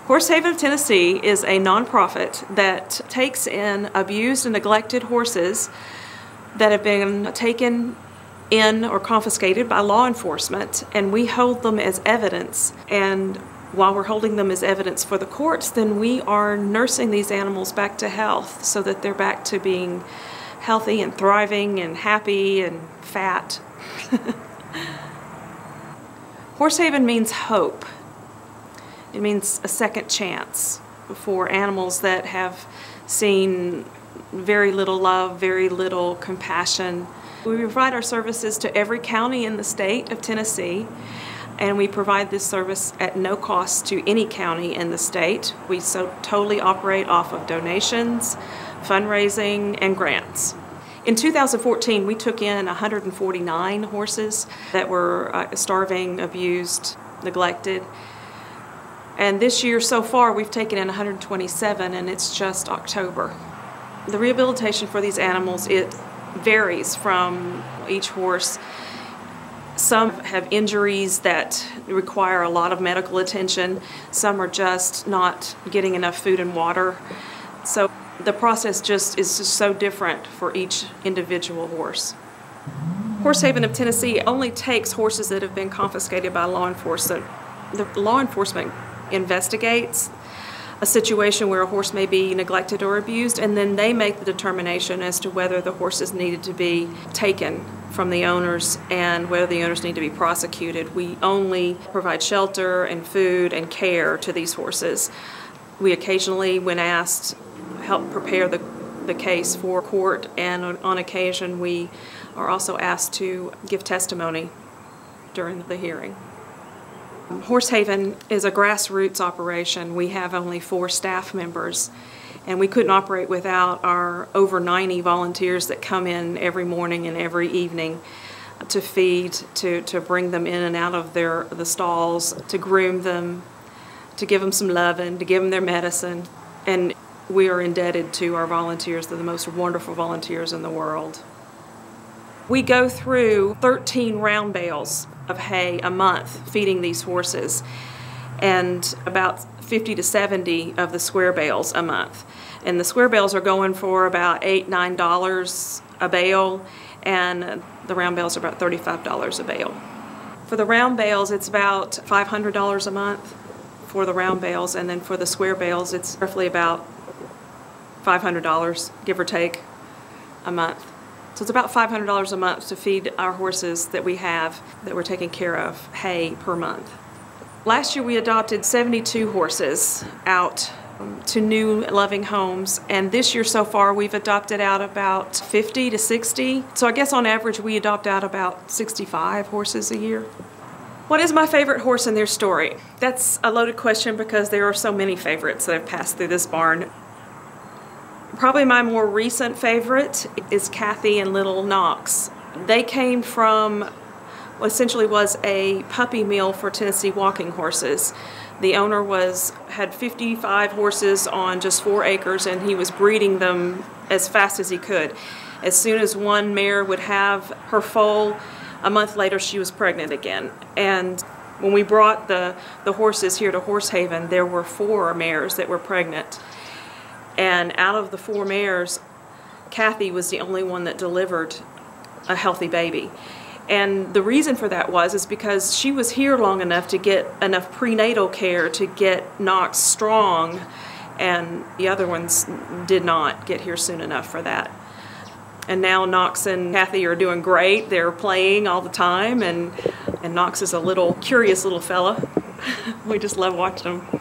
Horse Haven of Tennessee is a nonprofit that takes in abused and neglected horses that have been taken in or confiscated by law enforcement, and we hold them as evidence. And while we're holding them as evidence for the courts, then we are nursing these animals back to health so that they're back to being healthy and thriving and happy and fat. Horse Haven means hope. It means a second chance for animals that have seen very little love, very little compassion. We provide our services to every county in the state of Tennessee, and we provide this service at no cost to any county in the state. We totally operate off of donations, fundraising, and grants. In 2014, we took in 149 horses that were starving, abused, neglected. And this year so far, we've taken in 127, and it's just October. The rehabilitation for these animals, it varies from each horse. Some have injuries that require a lot of medical attention. Some are just not getting enough food and water. So the process is just so different for each individual horse. Horse Haven of Tennessee only takes horses that have been confiscated by law enforcement. The law enforcement investigates a situation where a horse may be neglected or abused, and then they make the determination as to whether the horses needed to be taken from the owners and whether the owners need to be prosecuted. We only provide shelter and food and care to these horses. We occasionally, when asked, help prepare the case for court, and on occasion we are also asked to give testimony during the hearing. Horse Haven is a grassroots operation. We have only 4 staff members, and we couldn't operate without our over 90 volunteers that come in every morning and every evening to feed, to bring them in and out of the stalls, to groom them, to give them some loving, to give them their medicine. And we are indebted to our volunteers. They're the most wonderful volunteers in the world. We go through 13 round bales of hay a month feeding these horses, and about 50 to 70 of the square bales a month. And the square bales are going for about $8, $9 a bale, and the round bales are about $35 a bale. For the round bales, it's about $500 a month for the round bales, and then for the square bales, it's roughly about $500, give or take, a month. So it's about $500 a month to feed our horses that we have, that we're taking care of, hay per month. Last year we adopted 72 horses out to new loving homes, and this year so far we've adopted out about 50 to 60. So I guess on average we adopt out about 65 horses a year. What is my favorite horse and their story? That's a loaded question because there are so many favorites that have passed through this barn. Probably my more recent favorite is Kathy and Little Knox. They came from what essentially was a puppy mill for Tennessee walking horses. The owner had 55 horses on just 4 acres, and he was breeding them as fast as he could. As soon as one mare would have her foal, a month later she was pregnant again. And when we brought the horses here to Horse Haven, there were 4 mares that were pregnant. And out of the 4 mares, Kathy was the only one that delivered a healthy baby. And the reason for that is because she was here long enough to get enough prenatal care to get Knox strong, and the other ones did not get here soon enough for that. And now Knox and Kathy are doing great. They're playing all the time, and Knox is a little curious little fella. We just love watching him.